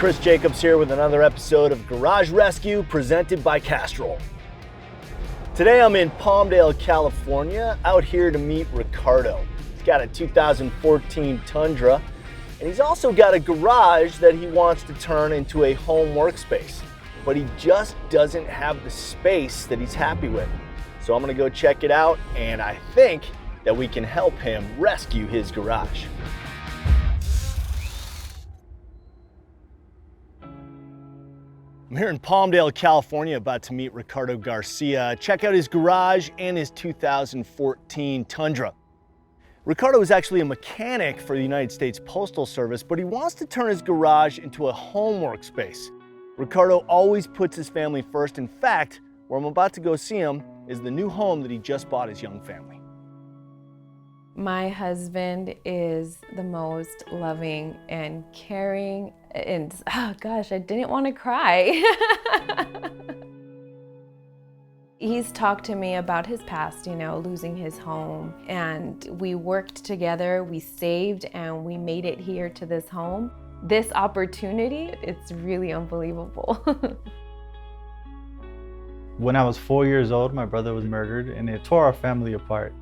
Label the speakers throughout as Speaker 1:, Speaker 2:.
Speaker 1: Chris Jacobs here with another episode of Garage Rescue presented by Castrol. Today I'm in Palmdale, California, out here to meet Ricardo. He's got a 2014 Tundra, and he's also got a garage that he wants to turn into a home workspace, but he just doesn't have the space that he's happy with. So I'm gonna go check it out, and I think that we can help him rescue his garage. I'm here in Palmdale, California, about to meet Ricardo Garcia. Check out his garage and his 2014 Tundra. Ricardo is actually a mechanic for the United States Postal Service, but he wants to turn his garage into a home workspace. Ricardo always puts his family first. In fact, where I'm about to go see him is the new home that he just bought his young family.
Speaker 2: My husband is the most loving and caring, and oh gosh, I didn't want to cry. He's talked to me about his past, losing his home, and we worked together, we saved, and we made it here to this home. This opportunity, it's really unbelievable.
Speaker 3: When I was 4 years old, my brother was murdered, and it tore our family apart.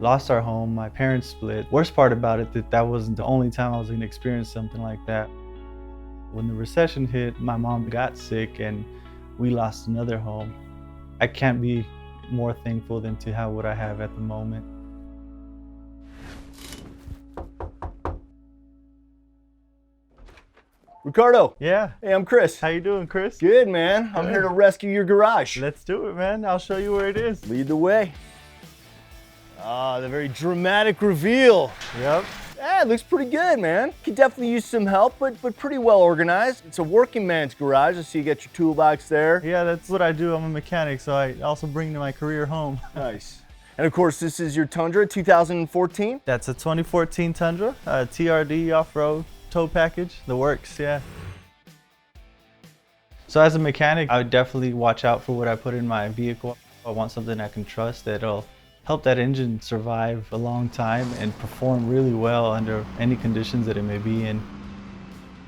Speaker 3: Lost our home, my parents split. Worst part about it, that wasn't the only time I was gonna experience something like that. When the recession hit, my mom got sick and we lost another home. I can't be more thankful than to have what I have at the moment.
Speaker 1: Ricardo.
Speaker 3: Yeah.
Speaker 1: Hey, I'm Chris.
Speaker 3: How you doing, Chris?
Speaker 1: Good, man. I'm here to rescue your garage.
Speaker 3: Let's do it, man. I'll show you where it is.
Speaker 1: Lead the way. Ah, the very dramatic reveal.
Speaker 3: Yep.
Speaker 1: Yeah, it looks pretty good, man. Could definitely use some help, but pretty well organized. It's a working man's garage. I see you got your toolbox there.
Speaker 3: Yeah, that's what I do. I'm a mechanic, so I also bring my career home.
Speaker 1: Nice. And of course, this is your Tundra 2014?
Speaker 3: That's a 2014 Tundra, TRD off-road tow package, the works, yeah. So as a mechanic, I would definitely watch out for what I put in my vehicle. I want something I can trust that'll help that engine survive a long time and perform really well under any conditions that it may be in.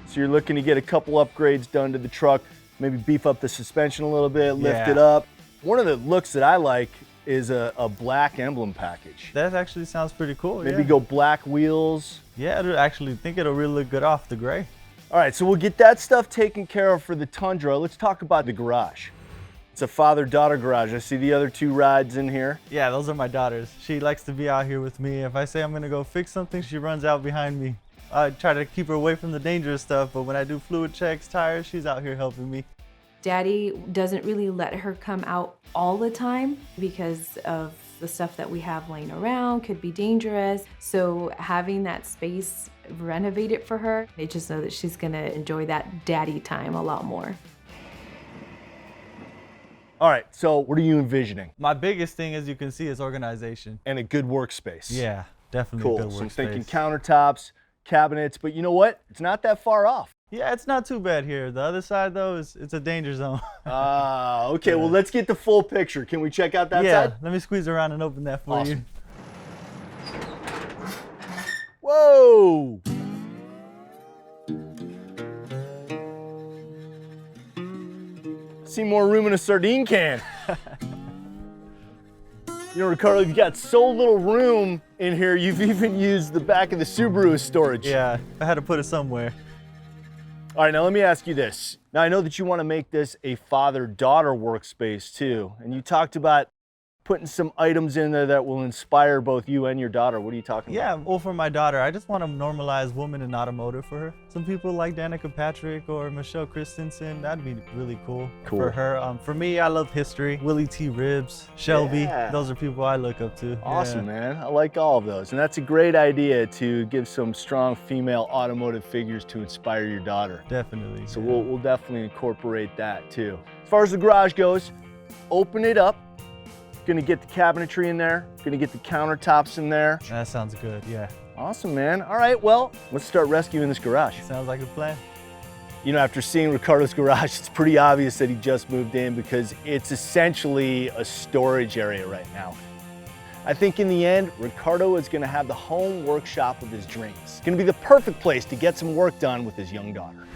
Speaker 1: So you're looking to get a couple upgrades done to the truck, maybe beef up the suspension a little bit, lift it up. One of the looks that I like is a black emblem package.
Speaker 3: That actually sounds pretty cool.
Speaker 1: Maybe go black wheels.
Speaker 3: Yeah, I actually think it'll really look good off the gray.
Speaker 1: All right, so we'll get that stuff taken care of for the Tundra. Let's talk about the garage. It's a father-daughter garage. I see the other two rides in here.
Speaker 3: Yeah, those are my daughters. She likes to be out here with me. If I say I'm gonna go fix something, she runs out behind me. I try to keep her away from the dangerous stuff, but when I do fluid checks, tires, she's out here helping me.
Speaker 2: Daddy doesn't really let her come out all the time because of the stuff that we have laying around could be dangerous. So having that space renovated for her, I just know that she's gonna enjoy that daddy time a lot more.
Speaker 1: All right, so what are you envisioning?
Speaker 3: My biggest thing, as you can see, is organization.
Speaker 1: And a good workspace.
Speaker 3: Yeah, definitely
Speaker 1: Cool,
Speaker 3: a good
Speaker 1: so
Speaker 3: workspace.
Speaker 1: I'm thinking countertops, cabinets, but you know what? It's not that far off.
Speaker 3: Yeah, it's not too bad here. The other side, though, it's a danger zone.
Speaker 1: Ah, okay, well, let's get the full picture. Can we check out that side?
Speaker 3: Let me squeeze around and open that for you.
Speaker 1: Whoa! See more room in a sardine can. Ricardo, you've got so little room in here, you've even used the back of the Subaru as storage.
Speaker 3: Yeah, I had to put it somewhere.
Speaker 1: All right, now let me ask you this. Now I know that you want to make this a father-daughter workspace too, and you talked about putting some items in there that will inspire both you and your daughter. What are you talking about?
Speaker 3: Yeah, well, for my daughter, I just want to normalize woman in automotive for her. Some people like Danica Patrick or Michelle Christensen. That'd be really cool for her. For me, I love history. Willie T. Ribbs, Shelby.
Speaker 1: Yeah.
Speaker 3: Those are people I look up to.
Speaker 1: Awesome,
Speaker 3: yeah.
Speaker 1: man. I like all of those. And that's a great idea to give some strong female automotive figures to inspire your daughter.
Speaker 3: Definitely.
Speaker 1: So we'll definitely incorporate that too. As far as the garage goes, open it up. Gonna get the cabinetry in there. Gonna get the countertops in there.
Speaker 3: That sounds good, yeah.
Speaker 1: Awesome, man. All right, well, let's start rescuing this garage.
Speaker 3: Sounds like a plan.
Speaker 1: After seeing Ricardo's garage, it's pretty obvious that he just moved in because it's essentially a storage area right now. I think in the end, Ricardo is gonna have the home workshop of his dreams. It's gonna be the perfect place to get some work done with his young daughter.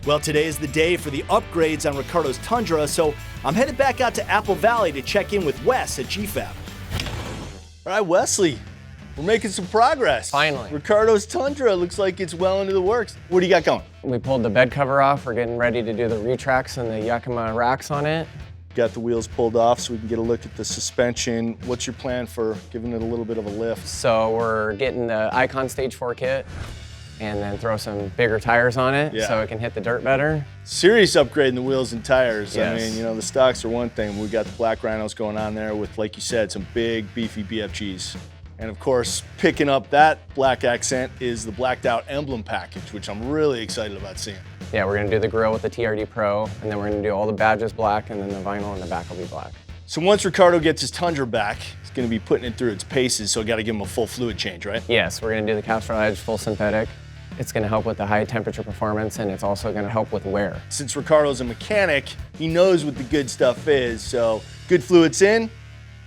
Speaker 1: Well, today is the day for the upgrades on Ricardo's Tundra, so I'm headed back out to Apple Valley to check in with Wes at GFAB. All right, Wesley, we're making some progress.
Speaker 4: Finally.
Speaker 1: Ricardo's Tundra looks like it's well into the works. What do you got going?
Speaker 4: We pulled the bed cover off. We're getting ready to do the retracts and the Yakima racks on it.
Speaker 1: Got the wheels pulled off so we can get a look at the suspension. What's your plan for giving it a little bit of a lift?
Speaker 4: So we're getting the Icon Stage 4 kit and then throw some bigger tires on it so it can hit the dirt better.
Speaker 1: Serious upgrade in the wheels and tires.
Speaker 4: Yes.
Speaker 1: I mean, you know, the stocks are one thing. We got the black rhinos going on there with, like you said, some big beefy BFGs. And of course, picking up that black accent is the blacked out emblem package, which I'm really excited about seeing.
Speaker 4: Yeah, we're gonna do the grill with the TRD Pro, and then we're gonna do all the badges black, and then the vinyl in the back will be black.
Speaker 1: So once Ricardo gets his Tundra back, he's gonna be putting it through its paces, so I gotta give him a full fluid change, right?
Speaker 4: Yes, we're gonna do the Castrol Edge full synthetic. It's gonna help with the high temperature performance, and it's also gonna help with wear.
Speaker 1: Since Ricardo's a mechanic, he knows what the good stuff is, so good fluids in,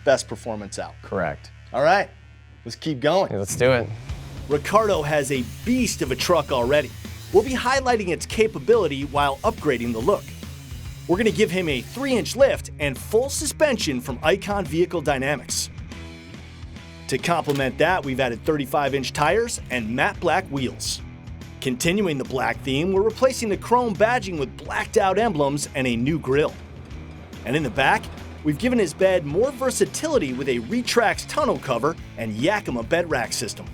Speaker 1: best performance out.
Speaker 4: Correct.
Speaker 1: All right, let's keep going.
Speaker 4: Let's do it.
Speaker 1: Ricardo has a beast of a truck already. We'll be highlighting its capability while upgrading the look. We're gonna give him a 3-inch lift and full suspension from Icon Vehicle Dynamics. To complement that, we've added 35-inch tires and matte black wheels. Continuing the black theme, we're replacing the chrome badging with blacked out emblems and a new grille. And in the back, we've given his bed more versatility with a Retrax tonneau cover and Yakima bed rack system.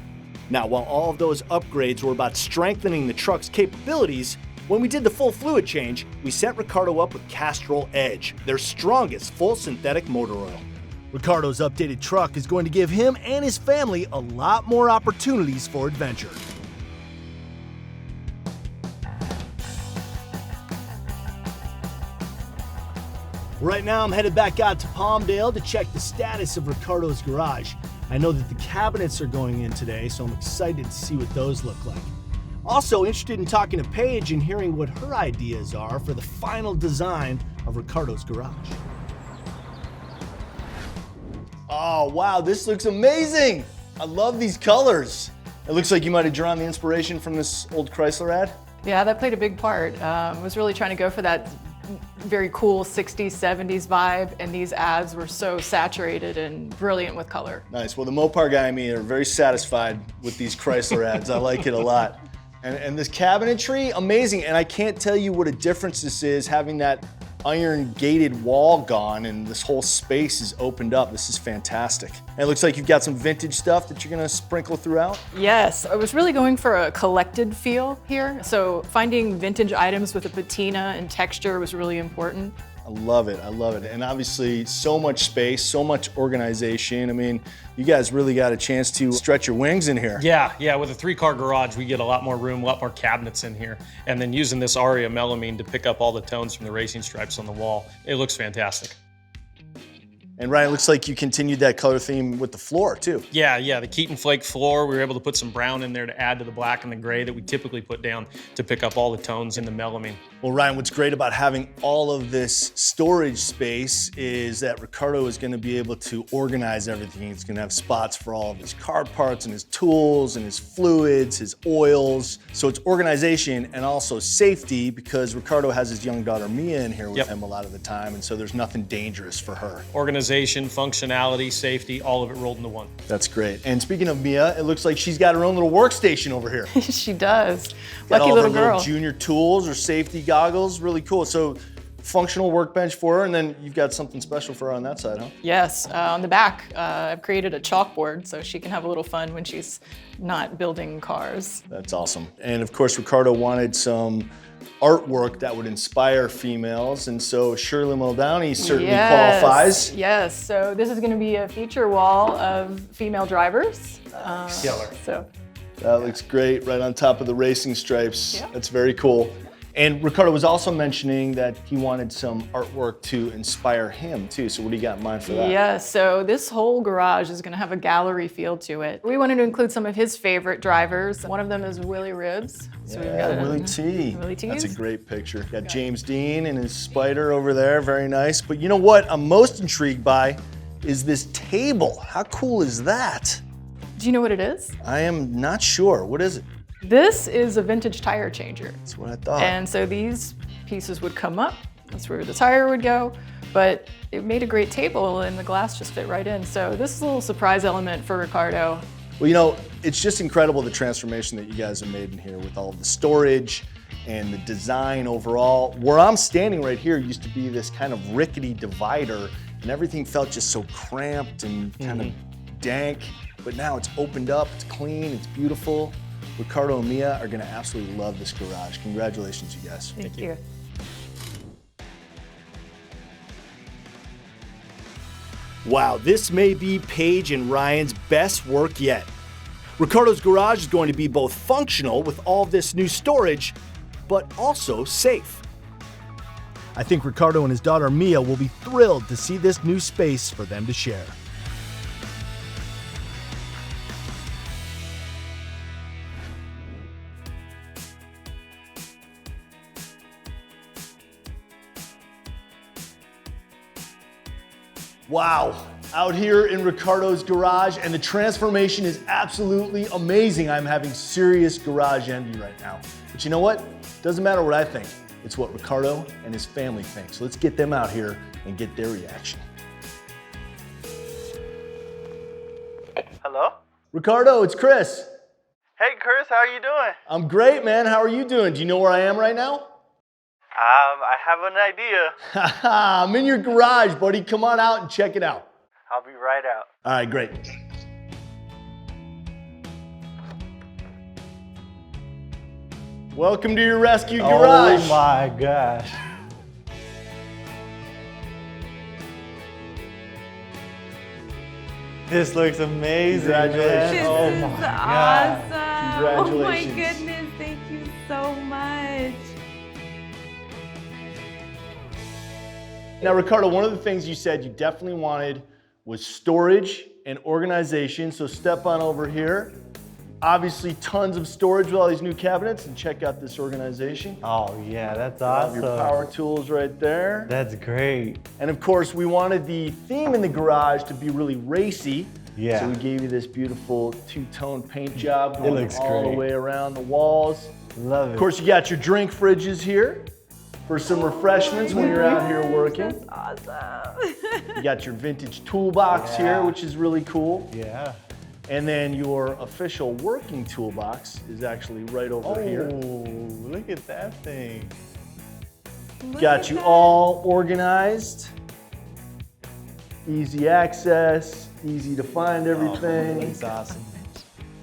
Speaker 1: Now, while all of those upgrades were about strengthening the truck's capabilities, when we did the full fluid change, we set Ricardo up with Castrol Edge, their strongest full synthetic motor oil. Ricardo's updated truck is going to give him and his family a lot more opportunities for adventure. Right now, I'm headed back out to Palmdale to check the status of Ricardo's garage. I know that the cabinets are going in today, so I'm excited to see what those look like. Also interested in talking to Paige and hearing what her ideas are for the final design of Ricardo's garage. Oh, wow, this looks amazing. I love these colors. It looks like you might have drawn the inspiration from this old Chrysler ad.
Speaker 5: Yeah, that played a big part. I was really trying to go for that very cool 60s, 70s vibe, and these ads were so saturated and brilliant with color.
Speaker 1: Nice. Well, the Mopar guy and me are very satisfied with these Chrysler ads. I like it a lot. And this cabinetry, amazing. And I can't tell you what a difference this is, having that iron gated wall gone and this whole space is opened up. This is fantastic. And it looks like you've got some vintage stuff that you're gonna sprinkle throughout.
Speaker 5: Yes, I was really going for a collected feel here. So finding vintage items with a patina and texture was really important.
Speaker 1: I love it, I love it. And obviously so much space, so much organization. I mean, you guys really got a chance to stretch your wings in here.
Speaker 6: Yeah, with a 3-car garage, we get a lot more room, a lot more cabinets in here. And then using this Aria melamine to pick up all the tones from the racing stripes on the wall, it looks fantastic.
Speaker 1: And Ryan, it looks like you continued that color theme with the floor too.
Speaker 6: Yeah, the Keaton Flake floor, we were able to put some brown in there to add to the black and the gray that we typically put down to pick up all the tones in the melamine.
Speaker 1: Well, Ryan, what's great about having all of this storage space is that Ricardo is going to be able to organize everything. He's going to have spots for all of his car parts and his tools and his fluids, his oils. So it's organization and also safety, because Ricardo has his young daughter Mia in here with him a lot of the time, and so there's nothing dangerous for her.
Speaker 6: Organization, functionality, safety, all of it rolled into one.
Speaker 1: That's great. And speaking of Mia, it looks like she's got her own little workstation over here.
Speaker 5: She does.
Speaker 1: Got
Speaker 5: Lucky
Speaker 1: all
Speaker 5: little
Speaker 1: her
Speaker 5: girl.
Speaker 1: Little junior tools or safety goggles, really cool. So functional workbench for her, and then you've got something special for her on that side, huh?
Speaker 5: Yes, on the back, I've created a chalkboard so she can have a little fun when she's not building cars.
Speaker 1: That's awesome. And of course, Ricardo wanted some artwork that would inspire females, and so Shirley Muldowney certainly qualifies.
Speaker 5: Yes, so this is going to be a feature wall of female drivers.
Speaker 6: Killer.
Speaker 5: So
Speaker 1: that looks great, right on top of the racing stripes.
Speaker 5: Yeah.
Speaker 1: That's very cool. And Ricardo was also mentioning that he wanted some artwork to inspire him too. So what do you got in mind for that?
Speaker 5: Yeah, so this whole garage is going to have a gallery feel to it. We wanted to include some of his favorite drivers. One of them is Willie Ribbs. So we've got
Speaker 1: Willie T.
Speaker 5: Willie T's.
Speaker 1: That's a great picture. Got James Dean and his Spider over there, very nice. But you know what I'm most intrigued by is this table. How cool is that?
Speaker 5: Do you know what it is?
Speaker 1: I am not sure. What is it?
Speaker 5: This is a vintage tire changer.
Speaker 1: That's what I thought.
Speaker 5: And so these pieces would come up, that's where the tire would go, but it made a great table and the glass just fit right in. So this is a little surprise element for Ricardo.
Speaker 1: Well, you know, it's just incredible the transformation that you guys have made in here with all of the storage and the design overall. Where I'm standing right here used to be this kind of rickety divider, and everything felt just so cramped and kind of dank, but now it's opened up, it's clean, it's beautiful. Ricardo and Mia are gonna absolutely love this garage. Congratulations, you guys.
Speaker 5: Thank you.
Speaker 1: Wow, this may be Paige and Ryan's best work yet. Ricardo's garage is going to be both functional with all this new storage, but also safe. I think Ricardo and his daughter Mia will be thrilled to see this new space for them to share. Wow, out here in Ricardo's garage, and the transformation is absolutely amazing. I'm having serious garage envy right now. But you know what? Doesn't matter what I think. It's what Ricardo and his family think. So let's get them out here and get their reaction.
Speaker 7: Hello?
Speaker 1: Ricardo, it's Chris.
Speaker 7: Hey Chris, how are you doing?
Speaker 1: I'm great, man. How are you doing? Do you know where I am right now?
Speaker 7: I have an idea.
Speaker 1: I'm in your garage, buddy. Come on out and check it out.
Speaker 7: I'll be right out.
Speaker 1: All right, great. Welcome to your rescue garage.
Speaker 3: Oh my gosh. This looks amazing, man.
Speaker 1: Congratulations.
Speaker 3: Oh
Speaker 2: This
Speaker 3: my
Speaker 2: is
Speaker 3: God.
Speaker 2: awesome. Oh my
Speaker 1: Congratulations.
Speaker 2: goodness, thank you so much.
Speaker 1: Now, Ricardo, one of the things you said you definitely wanted was storage and organization. So step on over here. Obviously, tons of storage with all these new cabinets, and check out this organization.
Speaker 3: Oh yeah, that's
Speaker 1: Have
Speaker 3: awesome.
Speaker 1: your power tools right there.
Speaker 3: That's great.
Speaker 1: And of course, we wanted the theme in the garage to be really racy.
Speaker 3: Yeah.
Speaker 1: So we gave you this beautiful two-tone paint job going
Speaker 3: looks
Speaker 1: all the
Speaker 3: great.
Speaker 1: way around the walls.
Speaker 3: Love it.
Speaker 1: Of course, you got your drink fridges here for some refreshments when you're out here working.
Speaker 2: That's awesome.
Speaker 1: You got your vintage toolbox here,
Speaker 3: Yeah.
Speaker 1: which is really cool.
Speaker 3: Yeah.
Speaker 1: And then your official working toolbox is actually right over here.
Speaker 3: Look at that thing.
Speaker 1: Got you all organized. Easy access, easy to find everything.
Speaker 3: That's awesome.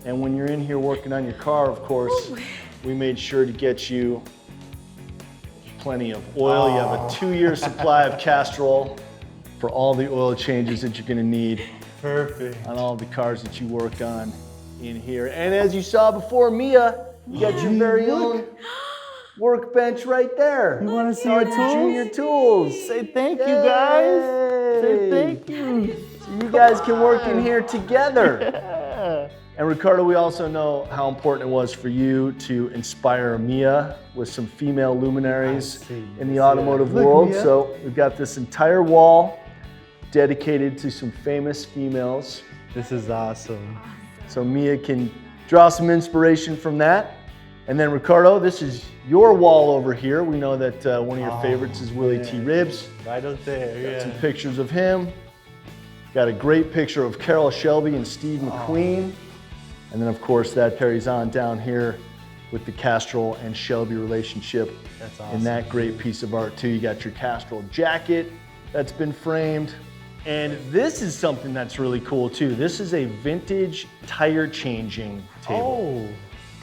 Speaker 1: And when you're in here working on your car, of course, we made sure to get you plenty of oil. You have a 2-year supply of Castrol for all the oil changes that you're gonna need
Speaker 3: Perfect.
Speaker 1: on all the cars that you work on in here. And as you saw before, Mia, you got your very own workbench right there.
Speaker 3: You want to see
Speaker 1: Our
Speaker 3: your tools?
Speaker 1: junior tools.
Speaker 3: Say thank you, guys. Say
Speaker 1: Yay.
Speaker 3: thank you.
Speaker 1: So you guys can work in here together. And Ricardo, we also know how important it was for you to inspire Mia with some female luminaries
Speaker 3: I see.
Speaker 1: in the
Speaker 3: Yeah.
Speaker 1: automotive
Speaker 3: Look,
Speaker 1: world.
Speaker 3: Mia.
Speaker 1: So we've got this entire wall dedicated to some famous females.
Speaker 3: This is awesome.
Speaker 1: So Mia can draw some inspiration from that. And then Ricardo, this is your wall over here. We know that one of your favorites is Willie T. Ribs.
Speaker 3: Right up there,
Speaker 1: Got some
Speaker 3: yeah.
Speaker 1: pictures of him. Got a great picture of Carol Shelby and Steve McQueen. And then of course that carries on down here with the Castrol and Shelby relationship.
Speaker 3: That's awesome.
Speaker 1: And that great piece of art too. You got your Castrol jacket that's been framed. And this is something that's really cool too. This is a vintage tire changing table.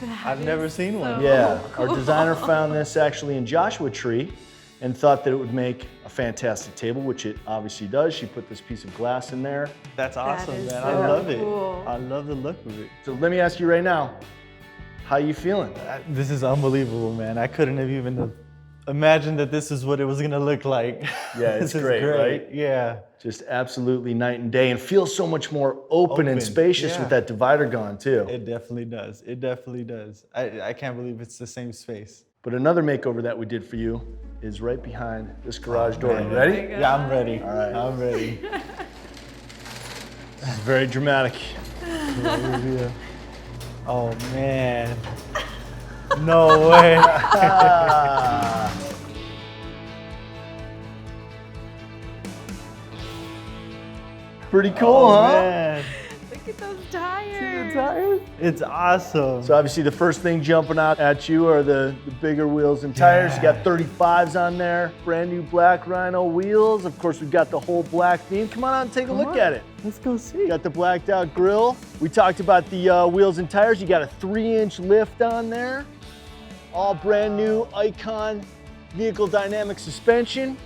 Speaker 3: Oh, I've never seen one.
Speaker 1: Yeah, our designer found this actually in Joshua Tree and thought that it would make a fantastic table, which it obviously does. She put this piece of glass in there.
Speaker 3: That's awesome,
Speaker 2: is
Speaker 3: man.
Speaker 2: so
Speaker 3: I love it.
Speaker 2: cool.
Speaker 3: I love the look of it.
Speaker 1: So let me ask you right now, how you feeling?
Speaker 3: This is unbelievable, man. I couldn't have even imagined that this is what it was gonna look like.
Speaker 1: Yeah, it's
Speaker 3: This is
Speaker 1: great, right?
Speaker 3: Yeah.
Speaker 1: Just absolutely night and day, and feels so much more open and
Speaker 3: Open,
Speaker 1: spacious
Speaker 3: yeah.
Speaker 1: with that divider gone too.
Speaker 3: It definitely does. It definitely does. I can't believe it's the same space.
Speaker 1: But another makeover that we did for you is right behind this garage door.
Speaker 3: man.
Speaker 1: You ready?
Speaker 3: Yeah, I'm ready.
Speaker 1: All right.
Speaker 3: I'm ready.
Speaker 1: This is very dramatic.
Speaker 3: Oh man. No way.
Speaker 1: Pretty cool,
Speaker 3: Oh,
Speaker 1: huh?
Speaker 3: man.
Speaker 2: Look at those tires.
Speaker 3: It's awesome.
Speaker 1: So obviously the first thing jumping out at you are the bigger wheels and tires. You got 35s on there, brand new black Rhino wheels. Of course, we've got the whole black theme. Come on out and take a look at it.
Speaker 3: Let's go see.
Speaker 1: Got the blacked out grille. We talked about the wheels and tires. You got a 3-inch lift on there. All brand new Icon vehicle dynamic suspension.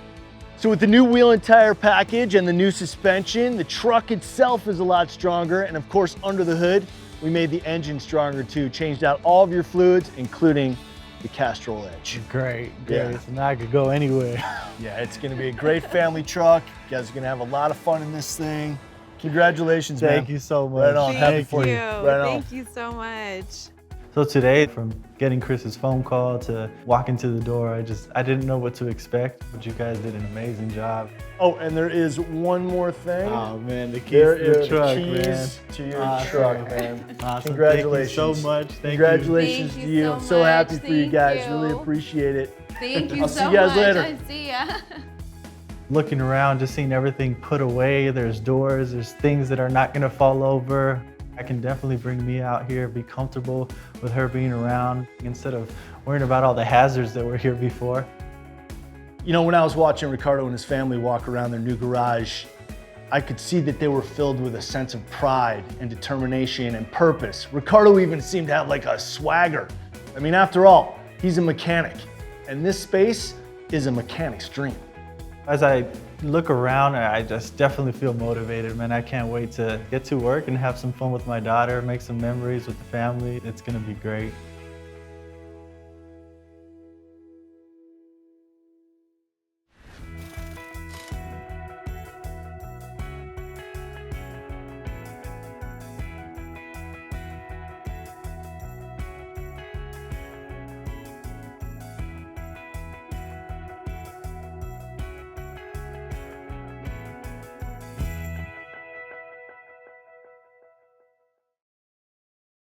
Speaker 1: So with the new wheel and tire package and the new suspension, the truck itself is a lot stronger. And of course, under the hood, we made the engine stronger too. Changed out all of your fluids, including the Castrol Edge.
Speaker 3: Great.
Speaker 1: Yeah.
Speaker 3: So now I could go anywhere.
Speaker 1: Yeah, it's gonna be a great family truck. You guys are gonna have a lot of fun in this thing. Congratulations, man.
Speaker 3: Thank you so much.
Speaker 1: Right on. Happy
Speaker 2: Thank
Speaker 1: for
Speaker 2: you.
Speaker 1: you. Right on.
Speaker 2: Thank you so much.
Speaker 3: So today, from getting Chris's phone call to walking to the door, I didn't know what to expect, but you guys did an amazing job.
Speaker 1: Oh, and there is one more thing.
Speaker 3: Oh man, the keys
Speaker 1: There
Speaker 3: to the
Speaker 1: are
Speaker 3: truck,
Speaker 1: the keys
Speaker 3: man.
Speaker 1: to your
Speaker 3: Awesome.
Speaker 1: truck, man.
Speaker 3: Awesome.
Speaker 1: Congratulations.
Speaker 3: Thank you so much. Thank
Speaker 1: Congratulations
Speaker 2: Thank
Speaker 1: to
Speaker 2: you
Speaker 1: you.
Speaker 2: so
Speaker 1: I'm so
Speaker 2: much.
Speaker 1: happy for you
Speaker 2: Thank
Speaker 1: guys.
Speaker 2: you.
Speaker 1: Really appreciate it.
Speaker 2: Thank you
Speaker 1: I'll
Speaker 2: so
Speaker 1: see you guys
Speaker 2: much.
Speaker 1: later.
Speaker 2: I see ya.
Speaker 3: Looking around, just seeing everything put away. There's doors, there's things that are not gonna fall over. I can definitely bring me out here, be comfortable with her being around instead of worrying about all the hazards that were here before.
Speaker 1: You know, when I was watching Ricardo and his family walk around their new garage, I could see that they were filled with a sense of pride and determination and purpose. Ricardo even seemed to have like a swagger. I mean, after all, he's a mechanic, and this space is a mechanic's dream.
Speaker 3: As I look around, I just definitely feel motivated, man. I can't wait to get to work and have some fun with my daughter, make some memories with the family. It's gonna be great.